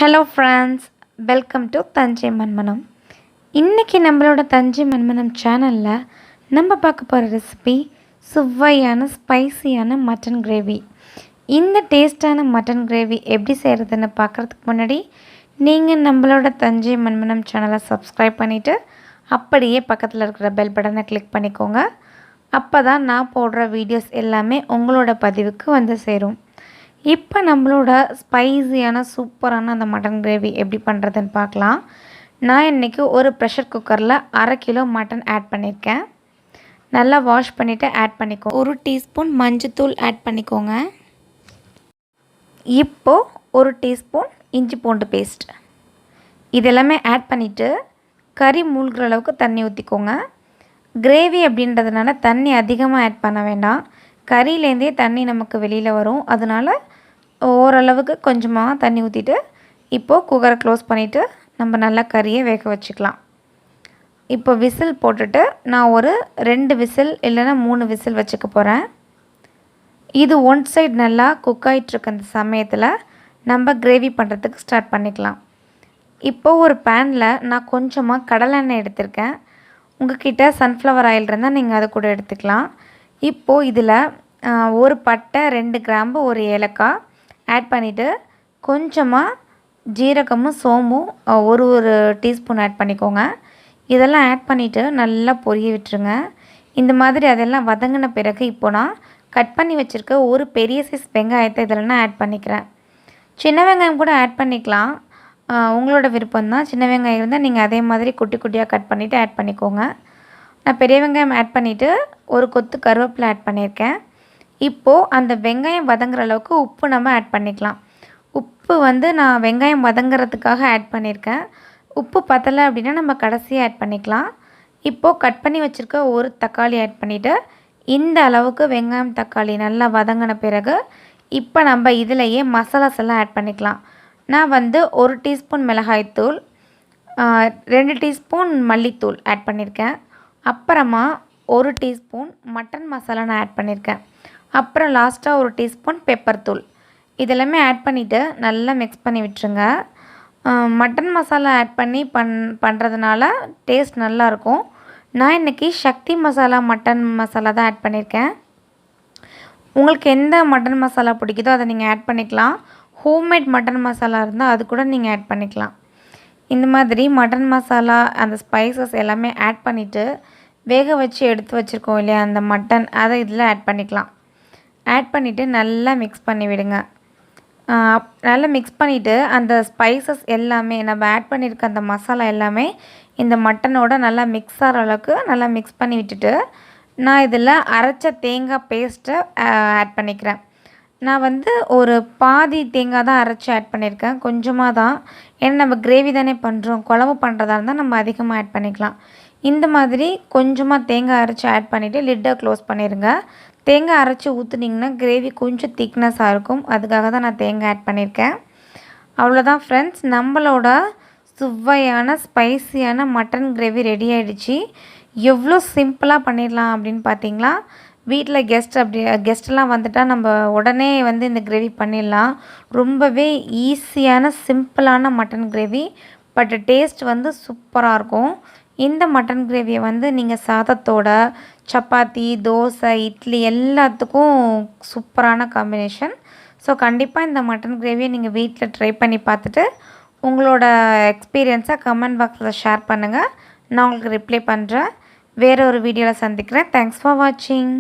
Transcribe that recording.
Hello friends, welcome to Thanjai மண்மனம். இன்றைக்கி நம்மளோட தஞ்சை மண்மனம் சேனலில் நம்ம பார்க்க போகிற ரெசிபி சுவையான ஸ்பைசியான மட்டன் கிரேவி. இந்த டேஸ்டான மட்டன் கிரேவி எப்படி செய்கிறதுன்னு பார்க்குறதுக்கு முன்னாடி நீங்கள் நம்மளோட தஞ்சை மண்மனம் சேனலை சப்ஸ்கிரைப் பண்ணிவிட்டு அப்படியே பக்கத்தில் இருக்கிற பெல் பட்டனை கிளிக் பண்ணிக்கோங்க. அப்போ தான் நான் போடுற வீடியோஸ் எல்லாமே உங்களோட பதிவுக்கு வந்து சேரும். இப்போ நம்மளோட ஸ்பைசியான சூப்பரான அந்த மட்டன் கிரேவி எப்படி பண்ணுறதுன்னு பார்க்கலாம். நான் இன்றைக்கி ஒரு ப்ரெஷர் குக்கரில் 1/2 கிலோ மட்டன் ஆட் பண்ணியிருக்கேன். நல்லா வாஷ் பண்ணிவிட்டு ஆட் பண்ணிக்கோ. 1 டீஸ்பூன் மஞ்சத்தூள் ஆட் பண்ணிக்கோங்க. இப்போது 1 டீஸ்பூன் இஞ்சி பூண்டு பேஸ்ட் இதெல்லாமே ஆட் பண்ணிவிட்டு கறி மூழ்கிற அளவுக்கு தண்ணி ஊற்றிக்கோங்க. கிரேவி அப்படின்றதுனால தண்ணி அதிகமாக ஆட் பண்ண வேண்டாம். கறியிலேருந்தே தண்ணி நமக்கு வெளியில் வரும். அதனால் ஓரளவுக்கு கொஞ்சமாக தண்ணி ஊற்றிட்டு இப்போது குக்கரை க்ளோஸ் பண்ணிவிட்டு நம்ம நல்லா கறியை வேக வச்சுக்கலாம். இப்போ விசில் போட்டுட்டு நான் ஒரு 2 விசில் இல்லைன்னா 3 விசில் வச்சுக்க போகிறேன். இது ஒன் சைடு நல்லா குக் ஆகிட்டுருக்க அந்த சமயத்தில் நம்ம கிரேவி பண்ணுறதுக்கு ஸ்டார்ட் பண்ணிக்கலாம். இப்போது ஒரு பேனில் நான் கொஞ்சமாக கடலெண்ணெய் எடுத்திருக்கேன். உங்கள்கிட்ட சன்ஃப்ளவர் ஆயில் இருந்தால் நீங்கள் அதை கூட எடுத்துக்கலாம். இப்போது இதில் ஒரு பட்டை, 2 கிராம்பு, 1 ஏலக்காய் ஆட் பண்ணிவிட்டு கொஞ்சமாக ஜீரகமும் சோம்பும் ஒரு டீஸ்பூன் ஆட் பண்ணிக்கோங்க. இதெல்லாம் ஆட் பண்ணிவிட்டு நல்லா பொரிய விட்டுருங்க. இந்த மாதிரி அதெல்லாம் வதங்கின பிறகு இப்போ நான் கட் பண்ணி வச்சுருக்க ஒரு பெரிய சைஸ் வெங்காயத்தை இதில் நான் ஆட் பண்ணிக்கிறேன். சின்ன வெங்காயம் கூட ஆட் பண்ணிக்கலாம், உங்களோட விருப்பம்தான். சின்ன வெங்காயம் இருந்தால் நீங்கள் அதே மாதிரி குட்டி குட்டியாக கட் பண்ணிவிட்டு ஆட் பண்ணிக்கோங்க. நான் பெரிய வெங்காயம் ஆட் பண்ணிவிட்டு ஒரு கொத்து கருவேப்பிலை ஆட் பண்ணியிருக்கேன். இப்போது அந்த வெங்காயம் வதங்குற அளவுக்கு உப்பு நம்ம ஆட் பண்ணிக்கலாம். உப்பு வந்து நான் வெங்காயம் வதங்குறதுக்காக ஆட் பண்ணியிருக்கேன். உப்பு பத்தலை அப்படின்னா நம்ம கடைசியாக ஆட் பண்ணிக்கலாம். இப்போது கட் பண்ணி வச்சுருக்க ஒரு தக்காளி ஆட் பண்ணிவிட்டு இந்த அளவுக்கு வெங்காயம் தக்காளி நல்லா வதங்கின பிறகு இப்போ நம்ம இதிலையே மசாலாஸ் எல்லாம் ஆட் பண்ணிக்கலாம். நான் வந்து 1 டீஸ்பூன் மிளகாய்த்தூள், 2 டீஸ்பூன் மல்லித்தூள் ஆட் பண்ணியிருக்கேன். அப்புறமா 1 டீஸ்பூன் மட்டன் மசாலா நான் ஆட் பண்ணியிருக்கேன். அப்புறம் லாஸ்ட்டாக 1 டீஸ்பூன் பெப்பர் தூள் இதெல்லாமே ஆட் பண்ணிவிட்டு நல்லா மிக்ஸ் பண்ணி விட்டுருங்க. மட்டன் மசாலா ஆட் பண்ணி பண்ணுறதுனால டேஸ்ட் நல்லாயிருக்கும். நான் இன்றைக்கி சக்தி மசாலா மட்டன் மசாலா தான் ஆட் பண்ணியிருக்கேன். உங்களுக்கு எந்த மட்டன் மசாலா பிடிக்குதோ அதை நீங்கள் ஆட் பண்ணிக்கலாம். ஹோம்மேட் மட்டன் மசாலா இருந்தால் அது கூட நீங்கள் ஆட் பண்ணிக்கலாம். இந்த மாதிரி மட்டன் மசாலா அந்த ஸ்பைசஸ் எல்லாமே ஆட் பண்ணிவிட்டு வேக வச்சு எடுத்து வச்சுருக்கோம் இல்லையா அந்த மட்டன், அதை இதில் ஆட் பண்ணிக்கலாம். ஆட் பண்ணிவிட்டு நல்லா மிக்ஸ் பண்ணி விடுங்க. நல்லா மிக்ஸ் பண்ணிவிட்டு அந்த ஸ்பைசஸ் எல்லாமே நம்ம ஆட் பண்ணியிருக்க அந்த மசாலா எல்லாமே இந்த மட்டனோட நல்லா மிக்ஸ் ஆகிற அளவுக்கு நல்லா மிக்ஸ் பண்ணி விட்டுட்டு நான் இதில் அரைச்ச தேங்காய் பேஸ்ட்டை ஆட் பண்ணிக்கிறேன். நான் வந்து ஒரு பாதி தேங்காய் தான் அரைச்சி ஆட் பண்ணியிருக்கேன், கொஞ்சமாக தான். ஏன்னா நம்ம கிரேவி தானே பண்ணுறோம், குழம்பு பண்ணுறதா இருந்தால் நம்ம அதிகமாக ஆட் பண்ணிக்கலாம். இந்த மாதிரி கொஞ்சமாக தேங்காய் அரைச்சி ஆட் பண்ணிவிட்டு லிட்டை க்ளோஸ் பண்ணிடுங்க. தேங்காய் அரைச்சி ஊற்றுனீங்கன்னா கிரேவி கொஞ்சம் திக்னஸாக இருக்கும், அதுக்காக தான் நான் தேங்காய் ஆட் பண்ணியிருக்கேன். அவ்வளோதான் ஃப்ரெண்ட்ஸ், நம்மளோட சுவையான ஸ்பைசியான மட்டன் கிரேவி ரெடி ஆகிடுச்சு. எவ்வளோ சிம்பிளாக பண்ணிடலாம் அப்படின்னு பார்த்தீங்களா? வீட்டில் கெஸ்ட்டெல்லாம் வந்துட்டால் நம்ம உடனே வந்து இந்த கிரேவி பண்ணிடலாம். ரொம்பவே ஈஸியான சிம்பிளான மட்டன் கிரேவி, பட் டேஸ்ட் வந்து சூப்பராக இருக்கும். இந்த மட்டன் கிரேவியை வந்து நீங்கள் சாதத்தோட, சப்பாத்தி, தோசை, இட்லி எல்லாத்துக்கும் சூப்பரான காம்பினேஷன். ஸோ கண்டிப்பாக இந்த மட்டன் கிரேவியை நீங்கள் வீட்டில் ட்ரை பண்ணி பார்த்துட்டு உங்களோட எக்ஸ்பீரியன்ஸை கமெண்ட் பாக்ஸில் ஷேர் பண்ணுங்கள். நான் உங்களுக்கு ரிப்ளை பண்ணுறேன். வேறு ஒரு வீடியோவில் சந்திக்கிறேன். தேங்க்ஸ் ஃபார் வாட்சிங்.